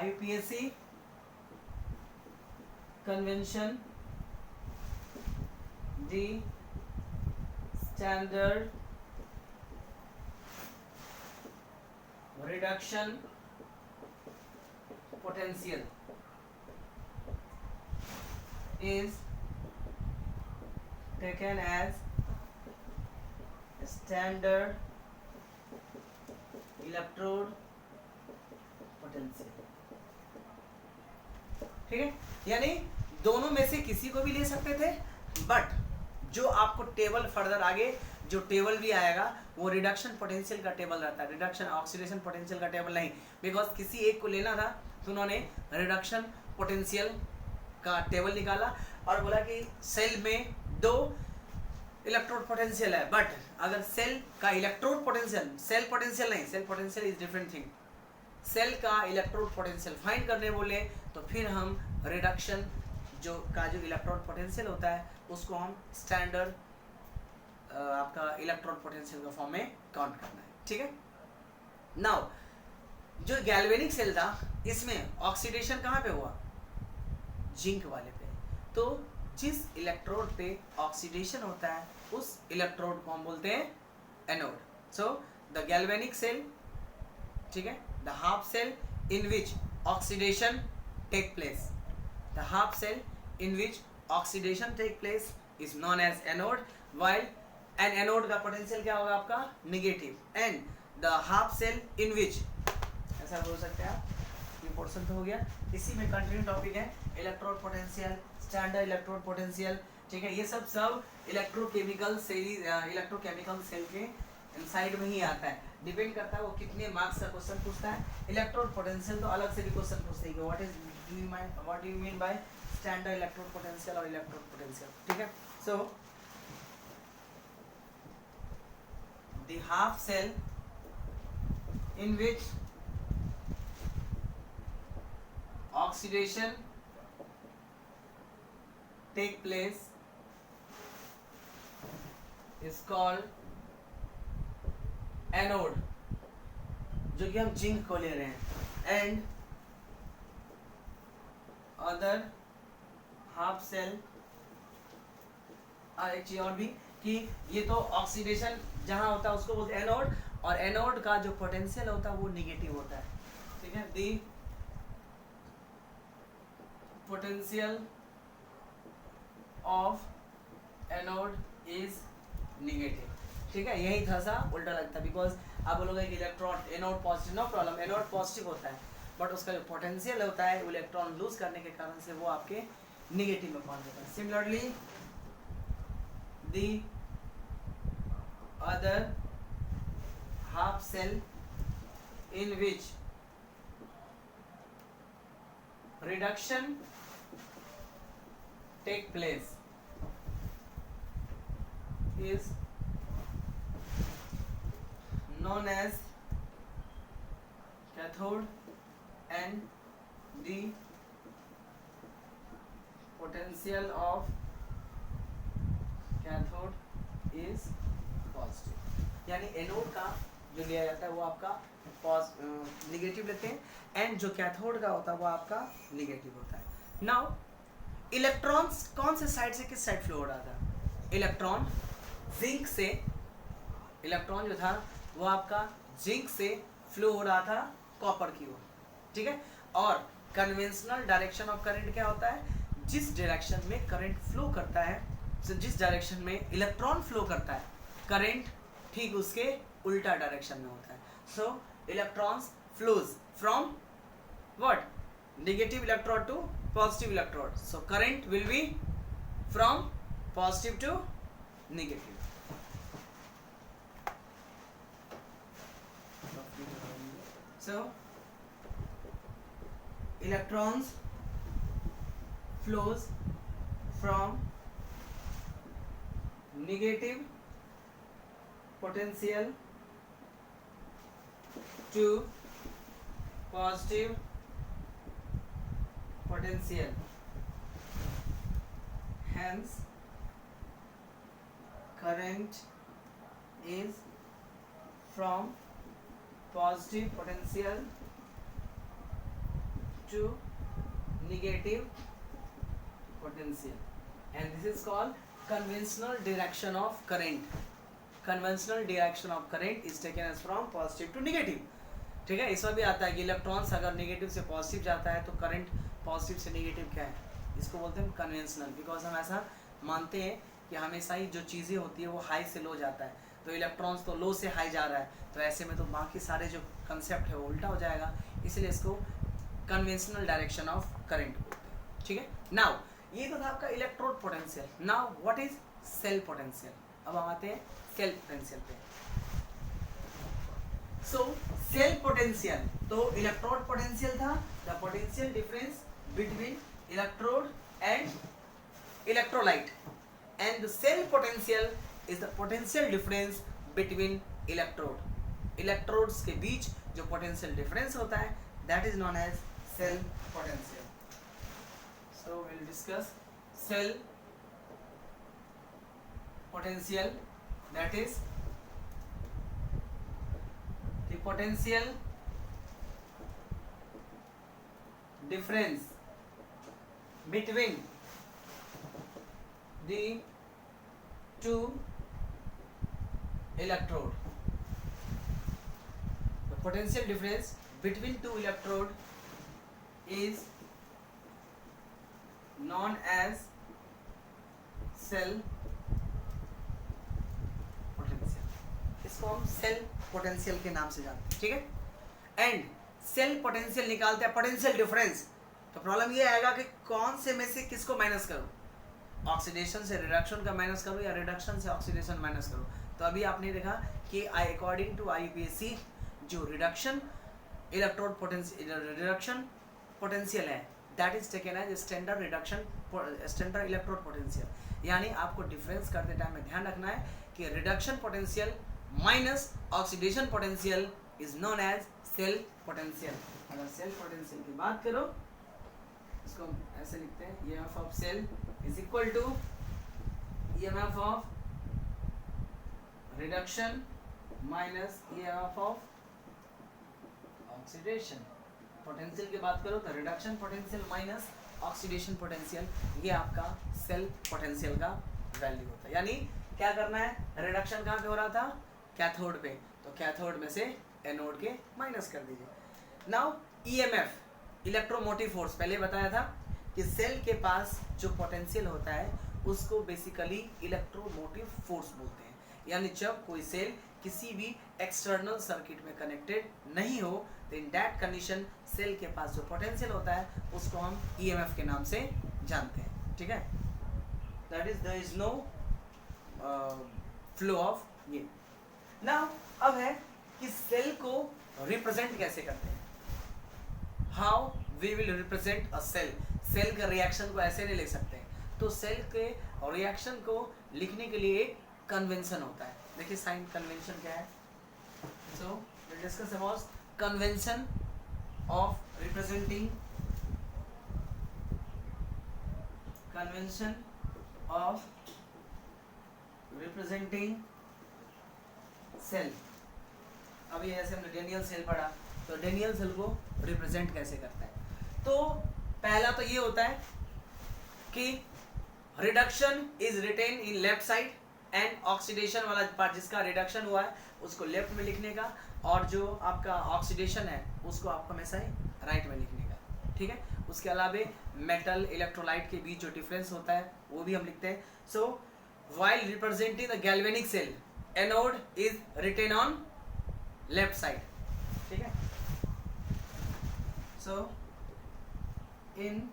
Speaker 1: IUPAC convention, the standard reduction potential is taken as standard electrode potential, ठीक है। यानी दोनों में से किसी को भी ले सकते थे, बट जो आपको टेबल फर्दर आगे जो टेबल भी आएगा वो रिडक्शन पोटेंशियल का टेबल रहता है, रिडक्शन ऑक्सीडेशन पोटेंशियल का टेबल नहीं। बिकॉज किसी एक को लेना था तो उन्होंने रिडक्शन पोटेंशियल का टेबल निकाला और बोला कि सेल में 2 इलेक्ट्रोड पोटेंशियल है, बट अगर सेल का इलेक्ट्रोड पोटेंशियल, सेल पोटेंशियल नहीं, cell potential is different thing, cell का इलेक्ट्रोड पोटेंशियल फाइंड करने बोले तो फिर हम रिडक्शन जो इलेक्ट्रोड पोटेंशियल होता है उसको हम स्टैंडर्ड आपका इलेक्ट्रोड पोटेंशियल का फॉर्म में काउंट करना है, ठीक है। नाउ जो गैल्वेनिक सेल था इसमें ऑक्सीडेशन कहाँ पे हुआ? जिंक वाले पे। तो जिस इलेक्ट्रोड पे ऑक्सीडेशन होता है उस इलेक्ट्रोड को हम बोलते हैं anode. So the galvanic cell, ठीक है, the half cell in which oxidation take place, the half cell in which oxidation take place is known as anode, while an anode का पोटेंशियल क्या होगा आपका? Negative. And the half cell in which, ऐसा बोल सकते हैं आप, ये पोर्शन तो हो गया। इसी में कंटिन्यू टॉपिक है electrode potential, standard electrode potential, ठीक है। ये सब इलेक्ट्रोकेमिकल सेल के इनसाइड में ही आता है। डिपेंड करता है वो कितने मार्क्स का क्वेश्चन पूछता है। इलेक्ट्रोड पोटेंशियल तो अलग से भी क्वेश्चन पूछते हैं, what do you mean by standard electrode potential और इलेक्ट्रोड पोटेंशियल, ठीक है। So the half cell in which oxidation take place is called anode, जो कि हम जिंक को ले रहे हैं, एंड अदर हाफ सेल। और एक चीज और भी कि ये तो ऑक्सीडेशन जहां होता है उसको बोलते हैं एनोड, और एनोड का जो पोटेंशियल होता है वो निगेटिव होता है, ठीक है। The potential of anode is negative, ठीक है। यही थोड़ा सा उल्टा लगता है, बिकॉज आप बोलोगे कि electron anode positive, no problem, anode positive होता है, बट उसका जो पोटेंशियल होता है वो इलेक्ट्रॉन लूज करने के कारण से वो आपके निगेटिव में पहुंच जाता है। Similarly the other half cell in which reduction take place is known as cathode, and the potential of cathode is positive। यानी एनोड का जो लिया जाता है वो आपका निगेटिव लेते हैं, एंड जो कैथोड का होता है वो आपका निगेटिव होता है। नाउ इलेक्ट्रॉन्स कौन से साइड से किस साइड फ्लो हो रहा था? इलेक्ट्रॉन जिंक से, इलेक्ट्रॉन जो था वो आपका जिंक से फ्लो हो रहा था कॉपर की ओर, ठीक है। और कन्वेंशनल डायरेक्शन ऑफ करंट क्या होता है? जिस डायरेक्शन में करंट फ्लो करता है, जिस डायरेक्शन में इलेक्ट्रॉन फ्लो करता है, करंट ठीक उसके उल्टा डायरेक्शन में होता है। सो electrons flows from what? Negative electrode to positive electrode. So current will be from positive to negative. So electrons flows from negative potential to positive potential, hence current is from positive potential to negative potential, and this is called conventional direction of current। conventional direction of current is taken as from positive to negative, ठीक है। इसमें भी आता है कि electrons अगर negative से positive जाता है तो करंट पॉजिटिव से नेगेटिव क्या है, इसको बोलते हैं कन्वेंशनल, बिकॉज हम ऐसा मानते हैं कि हमेशा ही जो चीज़ें होती है वो हाई से लो जाता है, तो इलेक्ट्रॉन्स तो लो से हाई जा रहा है, तो ऐसे में तो बाकी सारे जो कंसेप्ट है वो उल्टा हो जाएगा, इसलिए इसको कन्वेंशनल डायरेक्शन ऑफ करंट बोलते हैं, ठीक है। नाउ ये तो था आपका electrode potential. Now what is cell potential? अब हम आते हैं सेल पोटेंशियल पे। सो सेल पोटेंशियल, तो इलेक्ट्रोड पोटेंशियल था, the potential difference between electrode and electrolyte, and the cell potential is the potential difference between electrode, electrodes के बीच जो पोटेंशियल डिफरेंस होता है that is known as cell potential. So we will discuss cell potential, that is the potential difference between the two electrode, the potential difference between two electrode is known as cell इसको हम cell potential के नाम से जानते हैं, ठीक है। And cell potential निकालते हैं पोटेंशियल डिफरेंस, तो प्रॉब्लम ये आएगा कि कौन से में से किसको माइनस करूं, ऑक्सीडेशन से रिडक्शन का माइनस करूं या रिडक्शन से ऑक्सीडेशन माइनस करूं। तो अभी आपने देखा कि अकॉर्डिंग टू IUPAC जो reduction electrode potential reduction potential है that is taken as standard reduction standard electrode potential, यानी आपको डिफरेंस करते टाइम में ध्यान रखना है कि reduction potential minus oxidation potential is known as cell potential. अगर सेल पोटेंशियल की बात करो इसको हम ऐसे लिखते हैं, EMF of cell is equal to EMF of reduction minus EMF of oxidation. Potential की बात करो तो reduction potential minus oxidation potential, ये आपका सेल पोटेंशियल का वैल्यू होता है। यानी क्या करना है, रिडक्शन कहाँ पे हो रहा था, कैथोड पे, तो कैथोड में से एनोड के माइनस कर दीजिए। नाउ EMF इलेक्ट्रोमोटिव फोर्स, पहले बताया था कि सेल के पास जो पोटेंशियल होता है उसको बेसिकली इलेक्ट्रोमोटिव फोर्स बोलते हैं। यानी जब कोई सेल किसी भी एक्सटर्नल सर्किट में कनेक्टेड नहीं हो तो इन दैट कंडीशन सेल के पास जो पोटेंशियल होता है उसको हम EMF के नाम से जानते हैं। ठीक है, that is there is no flow of ये। नाउ अब है कि सेल को रिप्रेजेंट कैसे करते हैं, how we will represent a cell. सेल का रिएक्शन को ऐसे नहीं लिख सकते, तो सेल के रिएक्शन को लिखने के लिए एक कन्वेंशन होता है। देखिए साइन कन्वेंशन क्या है, so will discuss about convention of representing, convention of representing cell. अभी ऐसे हमने डेनियल सेल पढ़ा, तो डेनियल सेल को रिप्रेजेंट कैसे करता है। तो पहला तो ये होता है कि reduction is written in left side and oxidation वाला पार्ट जिसका रिडक्शन हुआ है उसको लेफ्ट में लिखने का, और जो आपका ऑक्सीडेशन है उसको आपको हमेशा ही राइट में लिखने का। ठीक है, उसके अलावा मेटल इलेक्ट्रोलाइट के बीच जो डिफरेंस होता है वो भी हम लिखते हैं। So while representing the galvanic cell, anode is written on left side. ठीक है, so in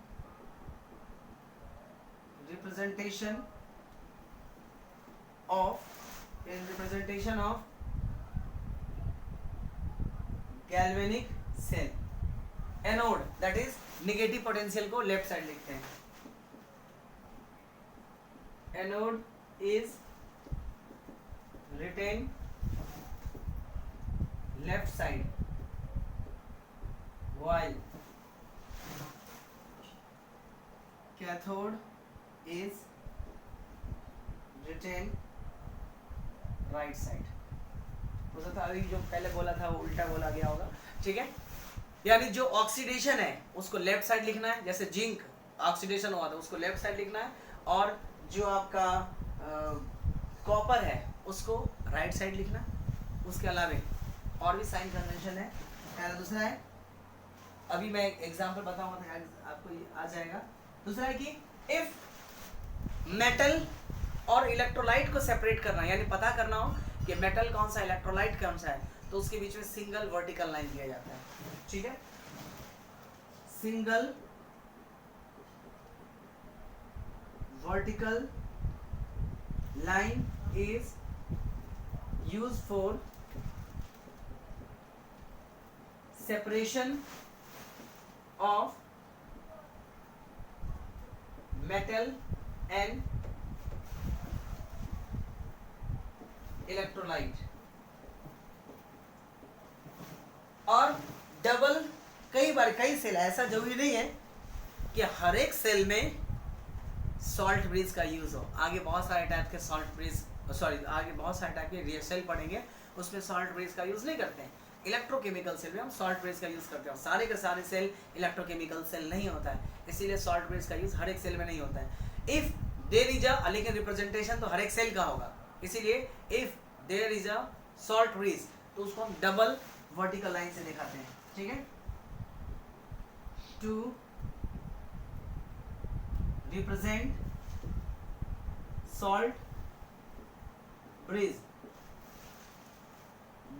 Speaker 1: representation of galvanic cell, anode that is negative potential को लेफ्ट साइड लिखते हैं। Anode is written left side while cathode is written right side। हो सकता है अभी जो पहले बोला था वो उल्टा बोला गया होगा। ठीक है, यानी जो ऑक्सीडेशन है उसको लेफ्ट साइड लिखना है, जैसे जिंक ऑक्सीडेशन हुआ था उसको लेफ्ट साइड लिखना है, और जो आपका कॉपर है उसको राइट साइड लिखना। उसके अलावा और भी साइन कन्वेंशन है। पहला दूसरा है, अभी मैं एग्जांपल बताऊंगा तो आपको ये आ जाएगा। दूसरा है कि इफ मेटल और इलेक्ट्रोलाइट को सेपरेट करना, यानी पता करना हो कि मेटल कौन सा इलेक्ट्रोलाइट कौन सा है, तो उसके बीच में सिंगल वर्टिकल लाइन दिया जाता है। ठीक है, single vertical line is used for separation of metal and electrolyte। और डबल, कई बार कई सेल, ऐसा जरूरी नहीं है कि हर एक सेल में सॉल्ट ब्रिज का यूज हो। आगे बहुत सारे टाइप के सॉल्ट ब्रिज, आगे बहुत सारे टाइप के सेल पढ़ेंगे, उसमें सॉल्ट ब्रिज का यूज नहीं करते हैं। इलेक्ट्रोकेमिकल सेल में हम सॉल्ट ब्रिज का यूज करते हैं। सारे के सारे सेल इलेक्ट्रोकेमिकल सेल नहीं होता है, इसीलिए सॉल्ट ब्रिज का यूज हर एक सेल में नहीं होता है। इफ देयर इज अ, लेकिन रिप्रेजेंटेशन तो हर एक सेल का होगा, इसीलिए if there is a salt bridge तो उसको हम डबल वर्टिकल लाइन से दिखाते हैं। ठीक है, to represent salt bridge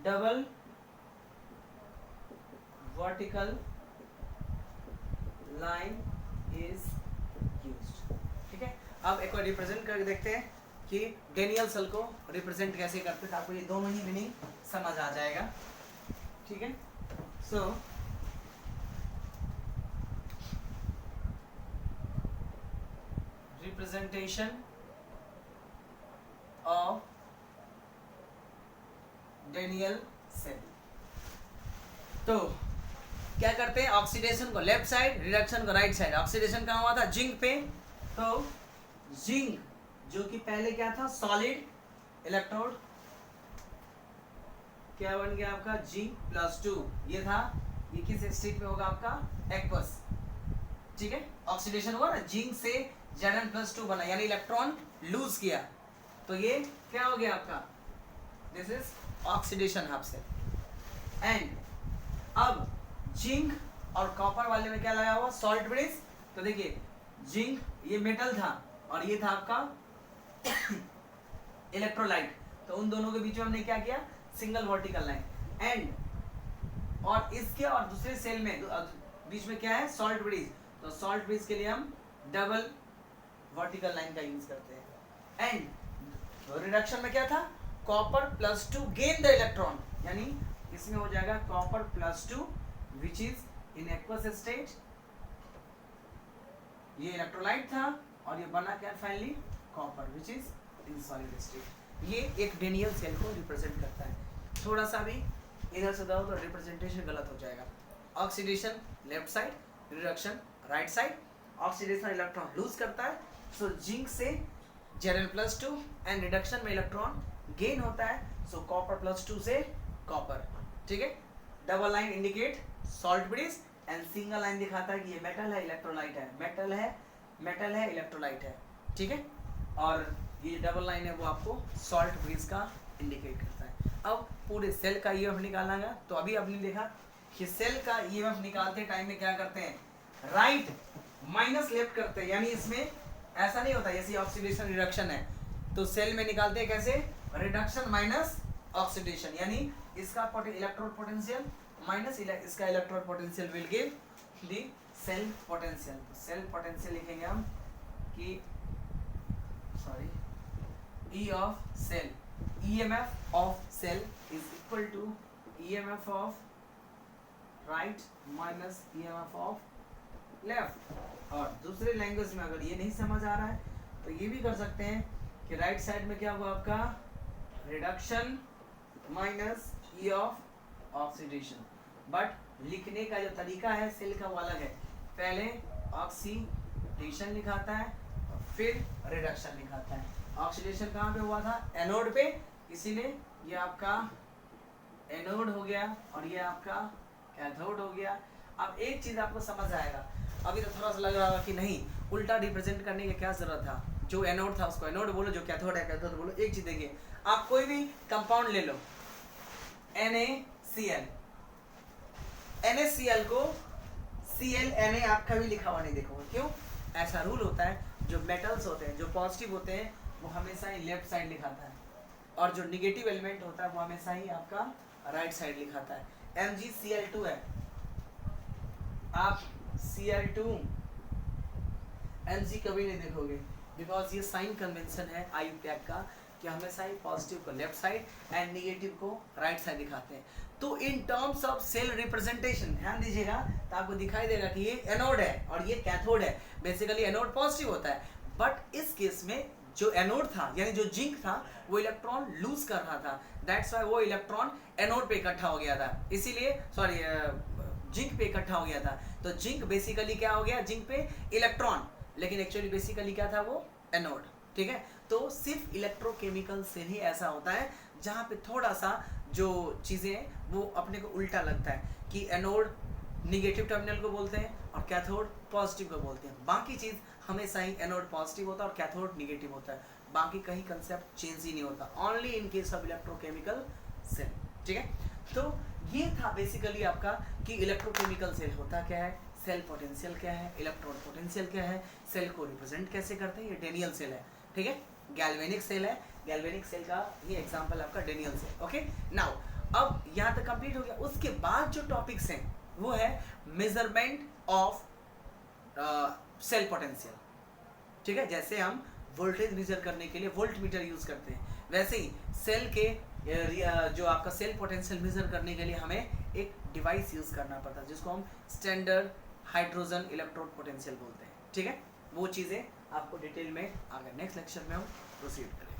Speaker 1: double vertical line is used। ठीक है, अब एक बार रिप्रेजेंट करके देखते हैं कि डेनियल सेल को रिप्रेजेंट कैसे करते हैं, आपको ये दोनों ही मीनिंग समझ आ जाएगा। ठीक है, सो रिप्रेजेंटेशन ऑफ डेनियल सेल। तो क्या करते हैं, ऑक्सीडेशन को लेफ्ट साइड, रिडक्शन को राइट साइड। ऑक्सीडेशन कहाँ हुआ था, जिंक पे, तो जिंक जो कि पहले क्या था, सॉलिड इलेक्ट्रोड, क्या बन गया आपका, जिंक +2, ये था, ये किस स्टेट में होगा आपका, एक्वस, ठीक है। ऑक्सीडेशन हुआ ना, जिंक से Zn+2 बना, यानी इलेक्ट्रॉन लूज किया, तो ये क्या हो गया आपका, दिस इज ऑक्सीडेशन आपसे। एंड अब जिंक और कॉपर वाले में क्या लगा हुआ, सॉल्ट ब्रिज। तो देखिए जिंक ये मेटल था और ये था आपका इलेक्ट्रोलाइट, तो उन दोनों के बीच में हमने क्या किया, सिंगल वर्टिकल लाइन। एंड और इसके और दूसरे सेल में बीच में क्या है, सॉल्ट ब्रिज, तो सॉल्ट ब्रिज के लिए हम डबल वर्टिकल लाइन का यूज करते हैं। एंड रिडक्शन में क्या था, कॉपर +2 गेन द इलेक्ट्रॉन, यानी इसमें हो जाएगा copper +2 which is in aqueous state, ये इलेक्ट्रोलाइट था और ये बना क्या finally, copper which is in solid state. ये एक डेनियल सेल को रिप्रेजेंट करता है। थोड़ा सा भी इधर से दो तो रिप्रेजेंटेशन गलत हो जाएगा। Oxidation left side, reduction right side. Oxidation electron lose करता है, सो जिंक से Zn+2 एंड रिडक्शन में इलेक्ट्रॉन गेन होता है, सो कॉपर +2 से कॉपर, ठीक है। Double line indicate salt bridge and single line दिखाता है कि ये मेटल है, इलेक्ट्रोलाइट है, मेटल है इलेक्ट्रोलाइट है, ठीक है। और ये डबल लाइन है वो आपको सॉल्ट ब्रिज का इंडिकेट करता है। अब पूरे सेल का ईएमएफ निकालना है, तो अभी आपने देखा कि सेल का ईएमएफ निकालते टाइम में क्या करते हैं, राइट माइनस लेफ्ट करते हैं, यानी इसमें ऐसा नहीं होता जैसे ऑक्सीडेशन रिडक्शन है, तो सेल में निकालते हैं कैसे, रिडक्शन माइनस ऑक्सीडेशन, यानी इसका इलेक्ट्रोड पोटेंशियल माइनस इसका electrode potential will give the cell potential. तो सेल पोटेंशियल लिखेंगे हम कि sorry E of cell, EMF of cell is equal to EMF of right minus EMF of left। और दूसरे language में अगर ये नहीं समझ आ रहा है तो ये भी कर सकते हैं कि राइट साइड में क्या हुआ आपका, reduction minus E of oxidation, but लिखने का जो तरीका है सेल का वो अलग है। पहले ऑक्सीडेशन लिखाता है और फिर रिडक्शन लिखाता है। ऑक्सीडेशन कहाँ पे हुआ था, एनोड पे, इसीलिए ये आपका एनोड हो गया और ये आपका कैथोड हो गया। अब एक चीज आपको समझ आएगा, अभी तो थोड़ा सा लग रहा होगा कि नहीं उल्टा रिप्रेजेंट करने की क्या जरूरत था, जो एनोड था उसको एनोड बोलो, जो कैथोड है कैथोड बोलो। एक चीज देखिए, आप कोई भी कंपाउंड ले लो, NaCl, NaCl को Cl Na आप कभी लिखा हुआ नहीं देखोगे, क्यों, ऐसा रूल होता है, जो मेटल्स होते हैं जो पॉजिटिव होते हैं वो हमेशा ही लेफ्ट साइड लिखाता है, और जो निगेटिव एलिमेंट होता है वो हमेशा ही आपका राइट साइड लिखाता है। MgCl2 है, आप Cl2 Mg कभी नहीं देखोगे, बिकॉज ये साइन कन्वेंशन है IUPAC का कि हमेशा ही पॉजिटिव को लेफ्ट साइड एंड निगेटिव को राइट साइड दिखाते हैं। तो in terms of cell representation ध्यान दीजिएगा, तो आपको दिखाई देगा कि ये एनोड है और ये कैथोड है। बेसिकली एनोड पॉजिटिव होता है, बट इस केस में जो एनोड था यानी जो जिंक था वो इलेक्ट्रॉन लूज कर रहा था, दैट्स व्हाई वो इलेक्ट्रॉन एनोड पे इकट्ठा हो गया था, इसीलिए सॉरी जिंक पे इकट्ठा हो गया था। तो जिंक बेसिकली क्या हो गया, जिंक पे इलेक्ट्रॉन, लेकिन एक्चुअली बेसिकली क्या था वो एनोड, ठीक है। तो सिर्फ इलेक्ट्रोकेमिकल से ही ऐसा होता है जहाँ पे थोड़ा सा जो चीज़ें वो अपने को उल्टा लगता है कि एनोड निगेटिव टर्मिनल को बोलते हैं और कैथोड पॉजिटिव को बोलते हैं। बाकी चीज़ हमेशा ही एनोड पॉजिटिव होता है और कैथोड निगेटिव होता है, बाकी कहीं कंसेप्ट चेंज ही नहीं होता, only in case of electrochemical cell, ठीक है। तो ये था बेसिकली आपका कि इलेक्ट्रोकेमिकल सेल होता क्या है, सेल पोटेंशियल क्या है, इलेक्ट्रॉन पोटेंशियल क्या है, सेल को रिप्रेजेंट कैसे करते हैं, ये डेनियल सेल है, ठीक है। गैल्वेनिक सेल है, गैल्वेनिक सेल का ही एग्जांपल आपका डेनियल सेल, ओके। नाउ अब यहाँ तक कंप्लीट हो गया। उसके बाद जो टॉपिक्स हैं वो है मेजरमेंट ऑफ सेल पोटेंशियल, ठीक है। जैसे हम वोल्टेज मेजर करने के लिए वोल्ट मीटर यूज करते हैं, वैसे ही सेल के जो आपका सेल पोटेंशियल मेजर करने के लिए हमें एक डिवाइस यूज करना पड़ता है जिसको हम स्टैंडर्ड हाइड्रोजन इलेक्ट्रोड पोटेंशियल बोलते हैं, ठीक है। वो चीज़ें आपको डिटेल में आगे नेक्स्ट लेक्चर में हम प्रोसीड करेंगे।